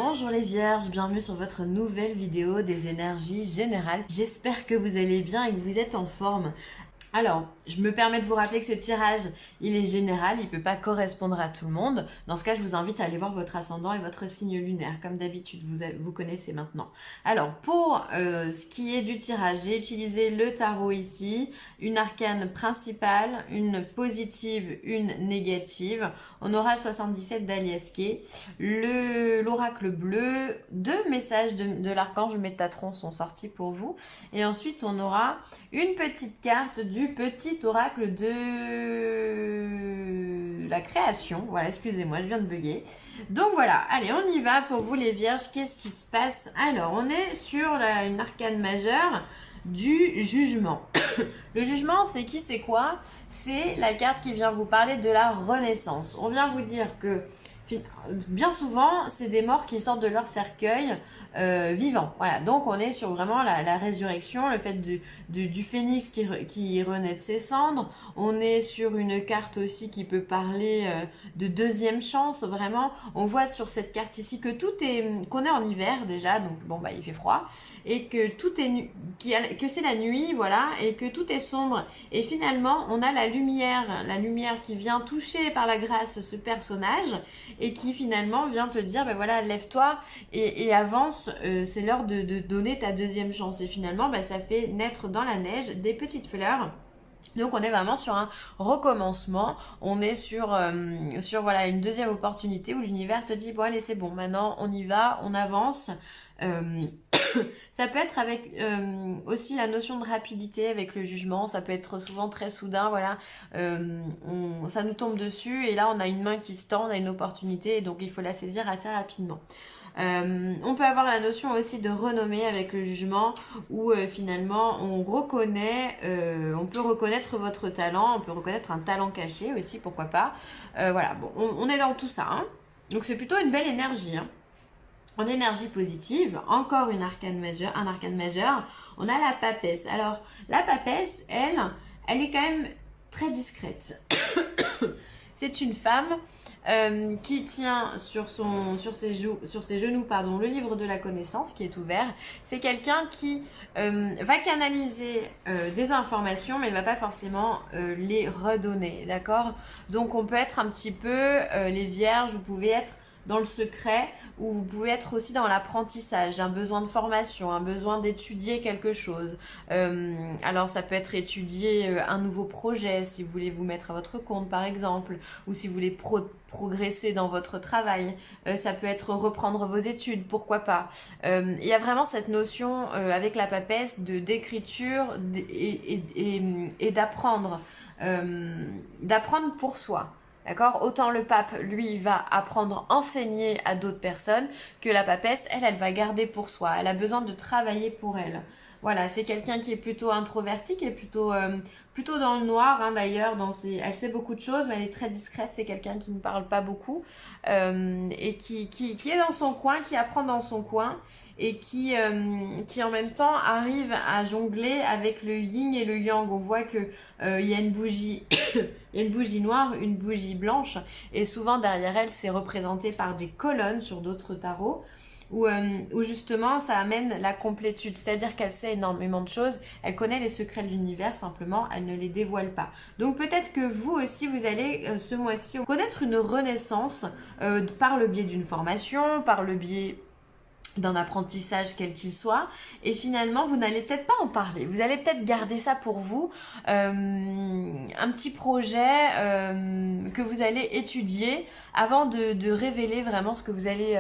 Bonjour les vierges, bienvenue sur votre nouvelle vidéo des énergies générales. J'espère que vous allez bien et que vous êtes en forme. Alors, je me permets de vous rappeler que ce tirage, il est général, il ne peut pas correspondre à tout le monde. Dans ce cas, je vous invite à aller voir votre ascendant et votre signe lunaire, comme d'habitude, vous connaissez maintenant. Alors, pour ce qui est du tirage, j'ai utilisé le tarot ici, une arcane principale, une positive, une négative. On aura 77 d'Aliaské, l'oracle bleu, deux messages de l'archange Métatron sont sortis pour vous. Et ensuite, on aura une petite carte du petit oracle de la création. Voilà, excusez-moi, je viens de bugger. Donc voilà, allez, on y va pour vous les vierges. Qu'est-ce qui se passe? Alors, on est sur une arcane majeure du jugement. Le jugement, c'est qui, c'est quoi? C'est la carte qui vient vous parler de la renaissance. On vient vous dire que bien souvent, c'est des morts qui sortent de leur cercueil vivants. Voilà, donc on est sur vraiment la résurrection, le fait du phénix qui renaît de ses cendres. On est sur une carte aussi qui peut parler de deuxième chance. Vraiment, on voit sur cette carte ici que qu'on est en hiver déjà, donc bon bah il fait froid, et que tout est que c'est la nuit, voilà, et que tout est sombre. Et finalement, on a la lumière qui vient toucher par la grâce ce personnage et qui finalement vient te dire, ben voilà, lève-toi et avance, c'est l'heure de donner ta deuxième chance. Et finalement, ben, ça fait naître dans la neige des petites fleurs. Donc on est vraiment sur un recommencement, on est sur voilà, une deuxième opportunité où l'univers te dit, bon allez c'est bon, maintenant on y va, on avance. Ça peut être avec aussi la notion de rapidité avec le jugement, ça peut être souvent très soudain, voilà, ça nous tombe dessus et là on a une main qui se tend, on a une opportunité et donc il faut la saisir assez rapidement. On peut avoir la notion aussi de renommée avec le jugement où finalement on reconnaît, on peut reconnaître votre talent, on peut reconnaître un talent caché aussi, pourquoi pas. Voilà, bon, on est dans tout ça, hein. Donc c'est plutôt une belle énergie, hein. En énergie positive, encore un arcane majeur, on a la papesse. Alors, la papesse, elle est quand même très discrète. C'est une femme qui tient sur ses genoux, le livre de la connaissance qui est ouvert. C'est quelqu'un qui va canaliser des informations, mais elle ne va pas forcément les redonner, d'accord? Donc, on peut être un petit peu, les vierges, vous pouvez être dans le secret, ou vous pouvez être aussi dans l'apprentissage, un besoin de formation, un besoin d'étudier quelque chose. Alors ça peut être étudier un nouveau projet, si vous voulez vous mettre à votre compte par exemple, ou si vous voulez progresser dans votre travail. Ça peut être reprendre vos études, pourquoi pas. Il y a vraiment cette notion avec la papesse d'écriture et d'apprendre. D'apprendre pour soi. D'accord? Autant le pape, lui, il va apprendre, enseigner à d'autres personnes que la papesse, elle va garder pour soi. Elle a besoin de travailler pour elle. Voilà, c'est quelqu'un qui est plutôt introverti, qui est plutôt dans le noir, hein, d'ailleurs. Elle sait beaucoup de choses, mais elle est très discrète. C'est quelqu'un qui ne parle pas beaucoup et qui est dans son coin, qui apprend dans son coin et qui en même temps arrive à jongler avec le yin et le yang. On voit que il y a une bougie, il y a une bougie noire, une bougie blanche, et souvent derrière elle, c'est représenté par des colonnes sur d'autres tarots. Où justement ça amène la complétude, c'est-à-dire qu'elle sait énormément de choses, elle connaît les secrets de l'univers, simplement elle ne les dévoile pas. Donc peut-être que vous aussi vous allez ce mois-ci connaître une renaissance par le biais d'une formation, par le biais d'un apprentissage quel qu'il soit, et finalement vous n'allez peut-être pas en parler, vous allez peut-être garder ça pour vous, un petit projet que vous allez étudier avant de révéler vraiment ce que vous allez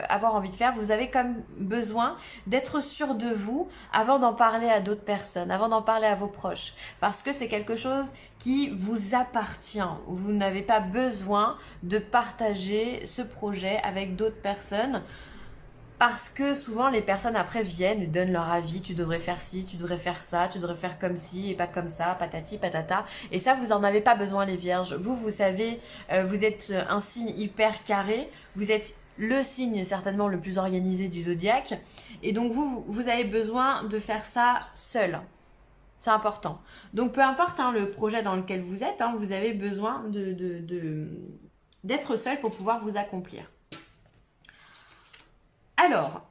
avoir envie de faire. Vous avez comme besoin d'être sûr de vous avant d'en parler à d'autres personnes, avant d'en parler à vos proches, parce que c'est quelque chose qui vous appartient. Vous n'avez pas besoin de partager ce projet avec d'autres personnes, parce que souvent les personnes après viennent et donnent leur avis, tu devrais faire ci, tu devrais faire ça, tu devrais faire comme ci et pas comme ça, patati patata. Et ça, vous n'en avez pas besoin les vierges. Vous savez, vous êtes un signe hyper carré, vous êtes le signe certainement le plus organisé du zodiaque. Et donc vous avez besoin de faire ça seul. C'est important. Donc peu importe hein, le projet dans lequel vous êtes, hein, vous avez besoin d'être seul pour pouvoir vous accomplir. Alors,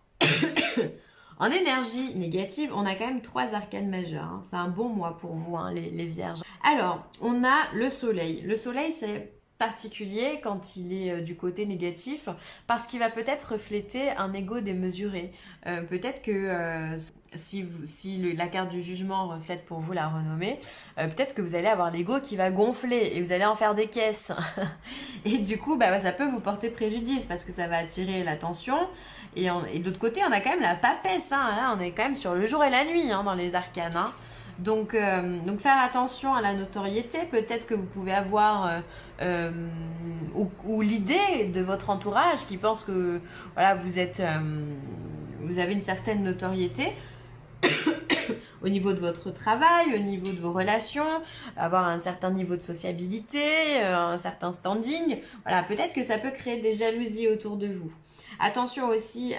en énergie négative, on a quand même 3 arcanes majeures. Hein. C'est un bon mois pour vous, hein, les vierges. Alors, on a le soleil. Le soleil, c'est particulier quand il est du côté négatif parce qu'il va peut-être refléter un ego démesuré. Peut-être que si la carte du jugement reflète pour vous la renommée, peut-être que vous allez avoir l'ego qui va gonfler et vous allez en faire des caisses. Et du coup, ça peut vous porter préjudice parce que ça va attirer l'attention. Et de l'autre côté, on a quand même la papesse. Hein. Là, on est quand même sur le jour et la nuit dans les arcanes. Hein. Donc faire attention à la notoriété. Peut-être que vous pouvez avoir ou l'idée de votre entourage qui pense que voilà, vous avez une certaine notoriété au niveau de votre travail, au niveau de vos relations, avoir un certain niveau de sociabilité, un certain standing. Voilà, peut-être que ça peut créer des jalousies autour de vous. Attention aussi,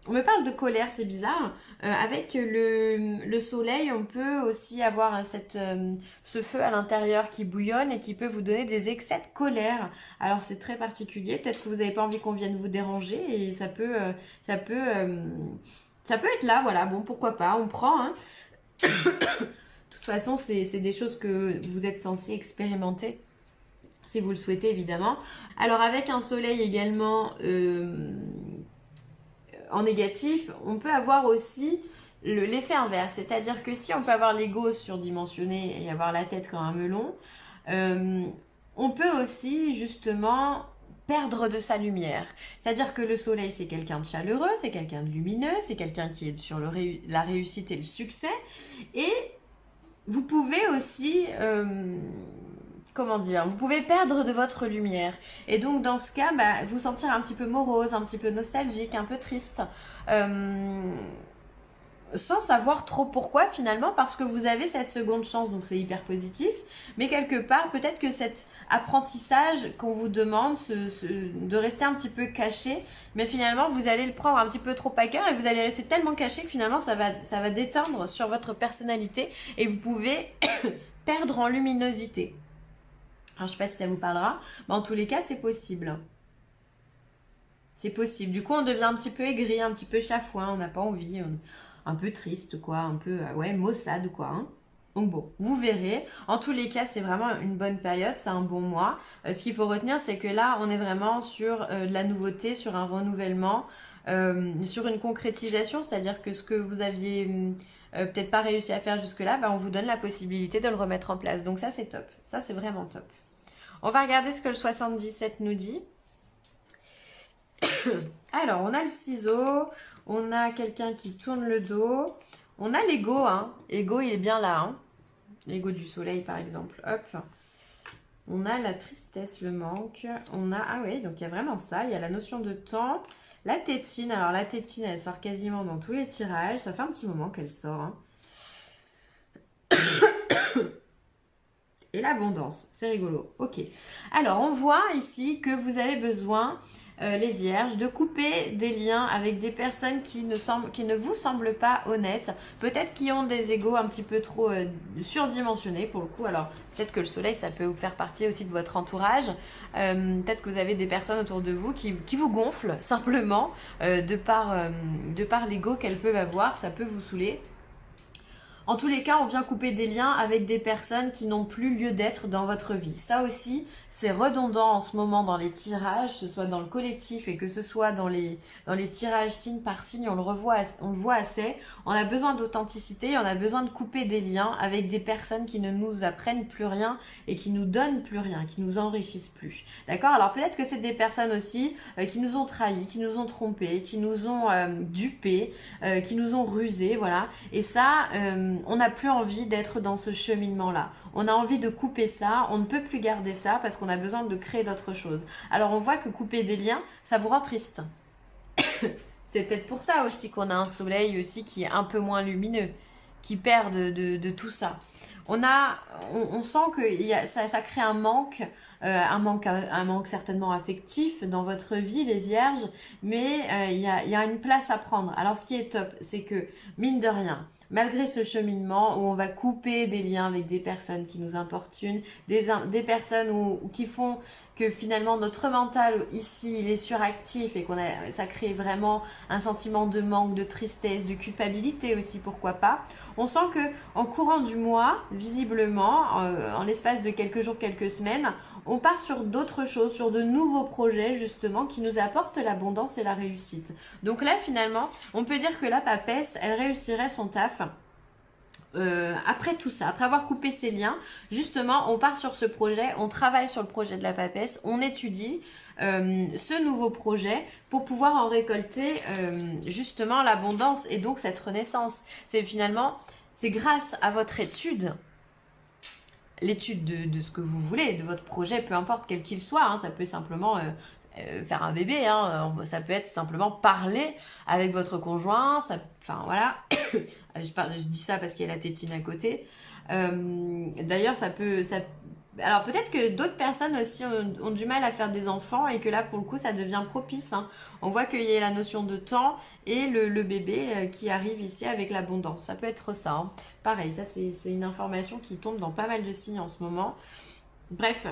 on me parle de colère, c'est bizarre. Avec le soleil, on peut aussi avoir ce feu à l'intérieur qui bouillonne et qui peut vous donner des excès de colère. Alors c'est très particulier, peut-être que vous n'avez pas envie qu'on vienne vous déranger et ça peut être là, voilà, bon pourquoi pas, on prend. Hein. De toute façon, c'est des choses que vous êtes censé expérimenter. Si vous le souhaitez évidemment. Alors avec un soleil également en négatif, on peut avoir aussi l'effet inverse. C'est-à-dire que si on peut avoir l'ego surdimensionné et avoir la tête comme un melon, on peut aussi justement perdre de sa lumière. C'est-à-dire que le soleil c'est quelqu'un de chaleureux, c'est quelqu'un de lumineux, c'est quelqu'un qui est sur la réussite et le succès. Et vous pouvez aussi... comment dire, vous pouvez perdre de votre lumière. Et donc, dans ce cas, vous sentir un petit peu morose, un petit peu nostalgique, un peu triste. Sans savoir trop pourquoi, finalement, parce que vous avez cette seconde chance, donc c'est hyper positif. Mais quelque part, peut-être que cet apprentissage qu'on vous demande de rester un petit peu caché, mais finalement, vous allez le prendre un petit peu trop à cœur et vous allez rester tellement caché que finalement, ça va déteindre sur votre personnalité et vous pouvez perdre en luminosité. Alors, je ne sais pas si ça vous parlera, mais en tous les cas, c'est possible. C'est possible. Du coup, on devient un petit peu aigri, un petit peu chafouin, on n'a pas envie, un peu triste, quoi, un peu, maussade, quoi. Hein. Donc bon, vous verrez. En tous les cas, c'est vraiment une bonne période, c'est un bon mois. Ce qu'il faut retenir, c'est que là, on est vraiment sur de la nouveauté, sur un renouvellement, sur une concrétisation, c'est-à-dire que ce que vous aviez... peut-être pas réussi à faire jusque-là, on vous donne la possibilité de le remettre en place. Donc ça, c'est top. Ça, c'est vraiment top. On va regarder ce que le 77 nous dit. Alors, on a le ciseau. On a quelqu'un qui tourne le dos. On a l'ego. Hein. L'ego, il est bien là. Hein. L'ego du soleil, par exemple. Hop. On a la tristesse, le manque. On a... Ah oui, donc il y a vraiment ça. Il y a la notion de temps. La tétine, alors la tétine, elle sort quasiment dans tous les tirages. Ça fait un petit moment qu'elle sort. Hein. Et l'abondance, c'est rigolo. Ok. Alors, on voit ici que vous avez besoin, les vierges, de couper des liens avec des personnes qui ne vous semblent pas honnêtes. Peut-être qui ont des égos un petit peu trop surdimensionnés pour le coup. Alors, peut-être que le soleil, ça peut vous faire partie aussi de votre entourage. Peut-être que vous avez des personnes autour de vous qui vous gonflent simplement de par l'ego qu'elles peuvent avoir. Ça peut vous saouler. En tous les cas, on vient couper des liens avec des personnes qui n'ont plus lieu d'être dans votre vie. Ça aussi, c'est redondant en ce moment dans les tirages, que ce soit dans le collectif et que ce soit dans les tirages signe par signe, on le voit assez. On a besoin d'authenticité, on a besoin de couper des liens avec des personnes qui ne nous apprennent plus rien et qui nous donnent plus rien, qui nous enrichissent plus. D'accord? Alors peut-être que c'est des personnes aussi qui nous ont trahis, qui nous ont trompés, qui nous ont dupés, qui nous ont rusés, voilà. Et ça... on n'a plus envie d'être dans ce cheminement-là. On a envie de couper ça, on ne peut plus garder ça parce qu'on a besoin de créer d'autres choses. Alors on voit que couper des liens, ça vous rend triste. C'est peut-être pour ça aussi qu'on a un soleil aussi qui est un peu moins lumineux, qui perd de tout ça. On sent que ça crée un manque un manque certainement affectif dans votre vie, les vierges, mais il y a une place à prendre. Alors ce qui est top, c'est que mine de rien, malgré ce cheminement où on va couper des liens avec des personnes qui nous importunent, des personnes qui font que finalement notre mental ici il est suractif et ça crée vraiment un sentiment de manque, de tristesse, de culpabilité aussi, pourquoi pas. On sent que en courant du mois, visiblement, en l'espace de quelques jours, quelques semaines, on part sur d'autres choses, sur de nouveaux projets justement qui nous apportent l'abondance et la réussite. Donc là finalement, on peut dire que la papesse, elle réussirait son taf. Après tout ça, après avoir coupé ces liens, justement, on part sur ce projet, on travaille sur le projet de la papesse, on étudie ce nouveau projet pour pouvoir en récolter justement l'abondance et donc cette renaissance. C'est finalement, c'est grâce à votre étude, l'étude de ce que vous voulez, de votre projet, peu importe quel qu'il soit, hein, ça peut simplement faire un bébé, hein, ça peut être simplement parler avec votre conjoint, enfin voilà, je dis ça parce qu'il y a la tétine à côté. D'ailleurs, alors peut-être que d'autres personnes aussi ont du mal à faire des enfants et que là pour le coup ça devient propice, hein. On voit qu'il y a la notion de temps et le bébé qui arrive ici avec l'abondance. Ça peut être ça, hein. Pareil, ça c'est une information qui tombe dans pas mal de signes en ce moment. Bref,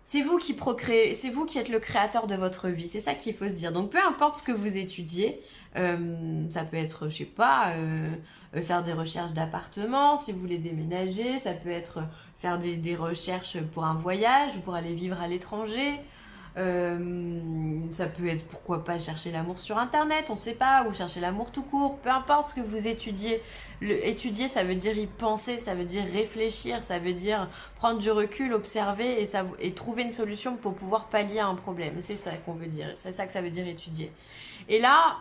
c'est vous qui procréez, c'est vous qui êtes le créateur de votre vie, c'est ça qu'il faut se dire. Donc peu importe ce que vous étudiez, ça peut être, je sais pas, faire des recherches d'appartement, si vous voulez déménager, ça peut être faire des recherches pour un voyage ou pour aller vivre à l'étranger. Ça peut être, pourquoi pas, chercher l'amour sur internet, on sait pas, ou chercher l'amour tout court, peu importe ce que vous étudiez. Étudier, ça veut dire y penser, ça veut dire réfléchir, ça veut dire prendre du recul, observer et trouver une solution pour pouvoir pallier à un problème. C'est ça qu'on veut dire, c'est ça que ça veut dire étudier. Et là,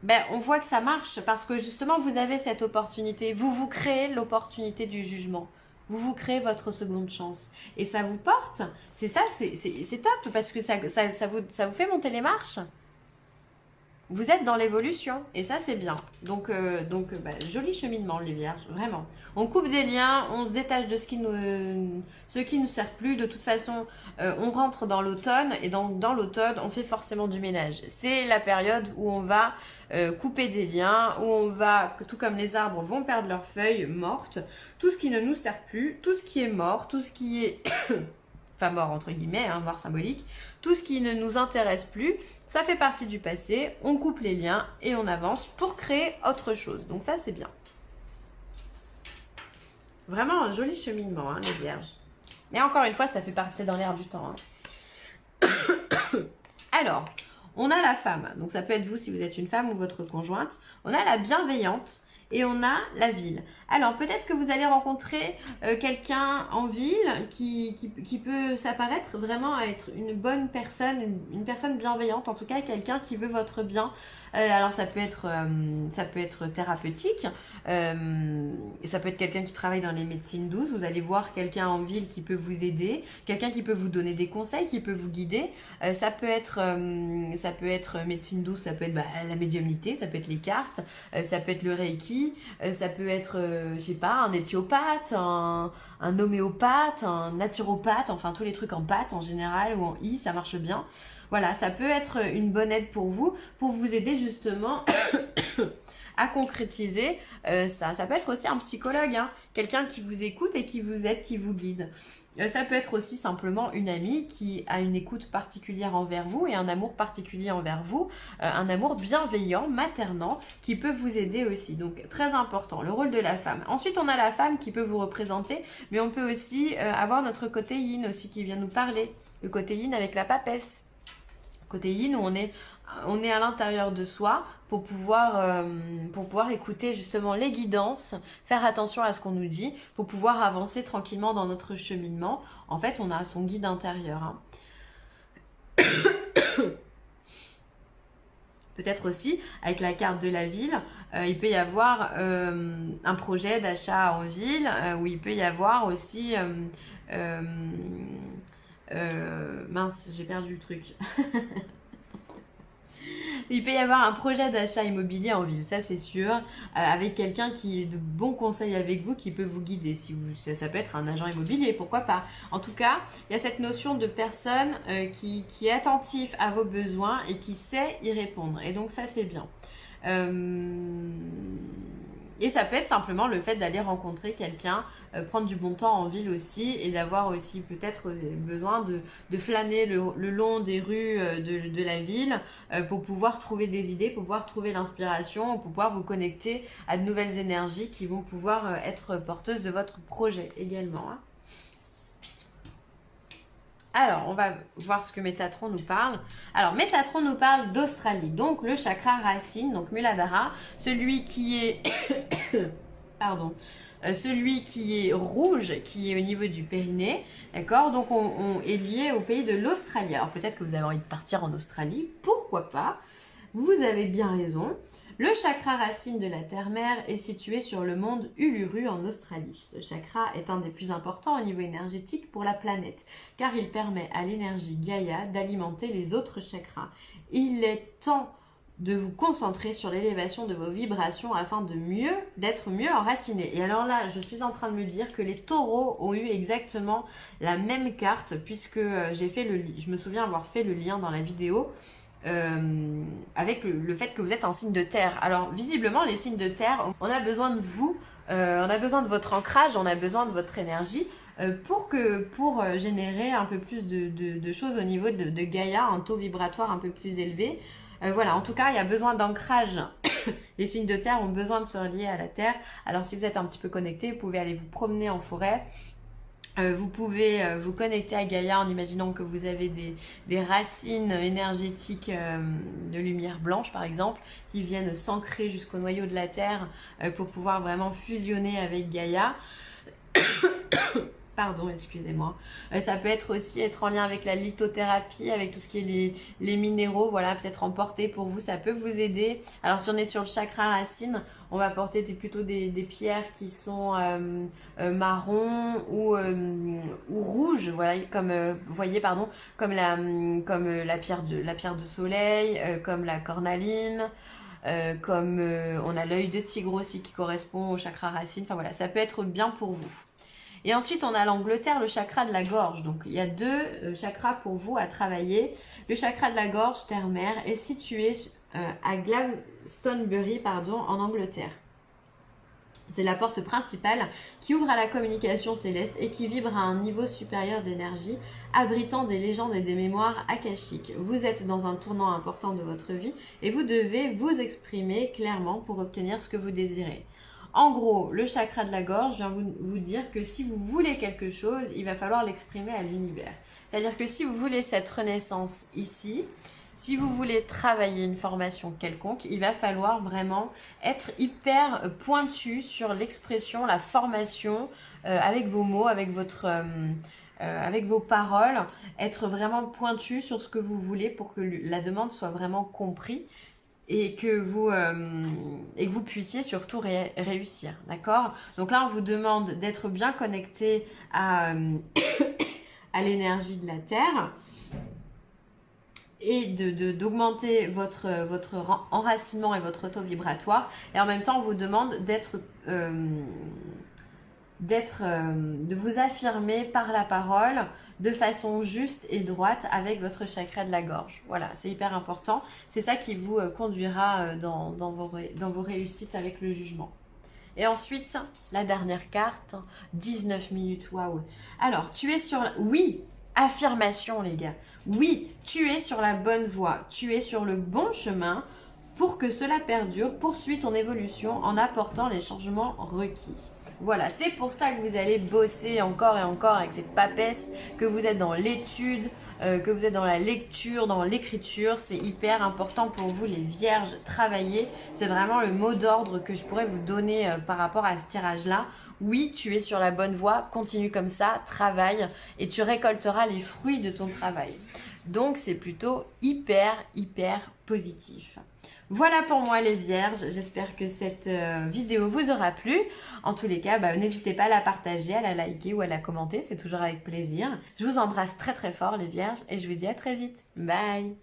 ben, on voit que ça marche parce que justement vous avez cette opportunité, vous créez l'opportunité du jugement. Vous créez votre seconde chance. Et ça vous porte. C'est ça, c'est top parce que ça vous fait monter les marches. Vous êtes dans l'évolution et ça c'est bien. Donc joli cheminement les vierges, vraiment. On coupe des liens, on se détache de ce qui nous sert plus. De toute façon, on rentre dans l'automne et dans l'automne, on fait forcément du ménage. C'est la période où on va couper des liens, où on va, tout comme les arbres vont perdre leurs feuilles mortes, tout ce qui ne nous sert plus, tout ce qui est mort, tout ce qui est enfin mort entre guillemets, hein, mort symbolique, tout ce qui ne nous intéresse plus, ça fait partie du passé, on coupe les liens et on avance pour créer autre chose. Donc ça c'est bien. Vraiment un joli cheminement, hein, les vierges. Mais encore une fois, ça fait partie dans l'air du temps. Hein. Alors, on a la femme, donc ça peut être vous si vous êtes une femme ou votre conjointe. On a la bienveillante. Et on a la ville. Alors peut-être que vous allez rencontrer quelqu'un en ville qui peut s'apparaître vraiment à être une bonne personne, une personne bienveillante, en tout cas quelqu'un qui veut votre bien. Alors ça peut être thérapeutique, et ça peut être quelqu'un qui travaille dans les médecines douces. Vous allez voir quelqu'un en ville qui peut vous aider, quelqu'un qui peut vous donner des conseils, qui peut vous guider. Ça peut être médecine douce, ça peut être la médiumnité, ça peut être les cartes, ça peut être le reiki, ça peut être je sais pas, un éthiopathe, un homéopathe, un naturopathe, enfin tous les trucs en pâte en général ou en i, ça marche bien. Voilà, ça peut être une bonne aide pour vous aider justement à concrétiser ça. Ça peut être aussi un psychologue, hein, quelqu'un qui vous écoute et qui vous aide, qui vous guide. Ça peut être aussi simplement une amie qui a une écoute particulière envers vous et un amour particulier envers vous, un amour bienveillant, maternant, qui peut vous aider aussi. Donc très important, le rôle de la femme. Ensuite, on a la femme qui peut vous représenter, mais on peut aussi avoir notre côté yin aussi qui vient nous parler. Le côté yin avec la papesse. Côté yin où on est à l'intérieur de soi pour pouvoir écouter justement les guidances, faire attention à ce qu'on nous dit, pour pouvoir avancer tranquillement dans notre cheminement. En fait, on a son guide intérieur. Hein. Peut-être aussi, avec la carte de la ville, il peut y avoir un projet d'achat en ville, où il peut y avoir aussi... mince, j'ai perdu le truc. Il peut y avoir un projet d'achat immobilier en ville, ça c'est sûr, avec quelqu'un qui est de bons conseils avec vous, qui peut vous guider. Si vous, ça peut être un agent immobilier, pourquoi pas. En tout cas, il y a cette notion de personne qui est attentif à vos besoins et qui sait y répondre. Et donc ça c'est bien. Et ça peut être simplement le fait d'aller rencontrer quelqu'un, prendre du bon temps en ville aussi et d'avoir aussi peut-être besoin de flâner le long des rues de la ville pour pouvoir trouver des idées, pour pouvoir trouver l'inspiration, pour pouvoir vous connecter à de nouvelles énergies qui vont pouvoir être porteuses de votre projet également. Hein. Alors, on va voir ce que Métatron nous parle. Alors, Métatron nous parle d'Australie, donc le chakra racine, donc Muladhara, celui qui est... Pardon. Celui qui est rouge, qui est au niveau du périnée, d'accord? Donc, on est lié au pays de l'Australie. Alors, peut-être que vous avez envie de partir en Australie, pourquoi pas? Vous avez bien raison. Le chakra racine de la terre-mère est situé sur le monde Uluru en Australie. Ce chakra est un des plus importants au niveau énergétique pour la planète, car il permet à l'énergie Gaïa d'alimenter les autres chakras. Il est temps de vous concentrer sur l'élévation de vos vibrations afin d'être mieux enracinés. Et alors là, je suis en train de me dire que les taureaux ont eu exactement la même carte, puisque je me souviens avoir fait le lien dans la vidéo, avec le fait que vous êtes un signe de terre. Alors visiblement les signes de terre, on a besoin de vous, on a besoin de votre ancrage, on a besoin de votre énergie pour générer un peu plus de choses au niveau de Gaïa, un taux vibratoire un peu plus élevé. Voilà, en tout cas il y a besoin d'ancrage. Les signes de terre ont besoin de se relier à la terre. Alors si vous êtes un petit peu connecté, vous pouvez aller vous promener en forêt. Vous pouvez vous connecter à Gaïa en imaginant que vous avez des racines énergétiques de lumière blanche par exemple qui viennent s'ancrer jusqu'au noyau de la Terre pour pouvoir vraiment fusionner avec Gaïa. Pardon, excusez-moi. Ça peut être aussi être en lien avec la lithothérapie, avec tout ce qui est les minéraux, voilà, peut-être emporter pour vous, ça peut vous aider. Alors si on est sur le chakra racine, on va porter plutôt des pierres qui sont marron ou rouges, voilà, comme vous voyez, pardon, comme la pierre de soleil, comme la cornaline. Comme on a l'œil de tigre aussi qui correspond au chakra racine. Enfin voilà, ça peut être bien pour vous. Et ensuite, on a l'Angleterre, le chakra de la gorge. Donc, il y a deux chakras pour vous à travailler. Le chakra de la gorge, terre-mère, est situé à Glastonbury, en Angleterre. C'est la porte principale qui ouvre à la communication céleste et qui vibre à un niveau supérieur d'énergie, abritant des légendes et des mémoires akashiques. Vous êtes dans un tournant important de votre vie et vous devez vous exprimer clairement pour obtenir ce que vous désirez. En gros, le chakra de la gorge vient vous dire que si vous voulez quelque chose, il va falloir l'exprimer à l'univers. C'est-à-dire que si vous voulez cette renaissance ici, si vous voulez travailler une formation quelconque, il va falloir vraiment être hyper pointu sur l'expression, la formation, avec vos mots, avec vos paroles, être vraiment pointu sur ce que vous voulez pour que la demande soit vraiment comprise. Et que vous puissiez surtout réussir, d'accord? Donc là, on vous demande d'être bien connecté à l'énergie de la Terre et d'augmenter votre enracinement et votre taux vibratoire. Et en même temps, on vous demande de vous affirmer par la parole de façon juste et droite avec votre chakra de la gorge. Voilà, c'est hyper important. C'est ça qui vous conduira dans vos réussites avec le jugement. Et ensuite, la dernière carte, 19 minutes, waouh. Alors, tu es sur... Oui, affirmation les gars. Oui, tu es sur la bonne voie. Tu es sur le bon chemin. Pour que cela perdure, poursuis ton évolution en apportant les changements requis. Voilà, c'est pour ça que vous allez bosser encore et encore avec cette papesse, que vous êtes dans l'étude, que vous êtes dans la lecture, dans l'écriture. C'est hyper important pour vous les vierges, travailler. C'est vraiment le mot d'ordre que je pourrais vous donner par rapport à ce tirage-là. Oui, tu es sur la bonne voie, continue comme ça, travaille et tu récolteras les fruits de ton travail. Donc, c'est plutôt hyper positif. Voilà pour moi les vierges, j'espère que cette vidéo vous aura plu. En tous les cas, n'hésitez pas à la partager, à la liker ou à la commenter, c'est toujours avec plaisir. Je vous embrasse très fort les vierges et je vous dis à très vite. Bye!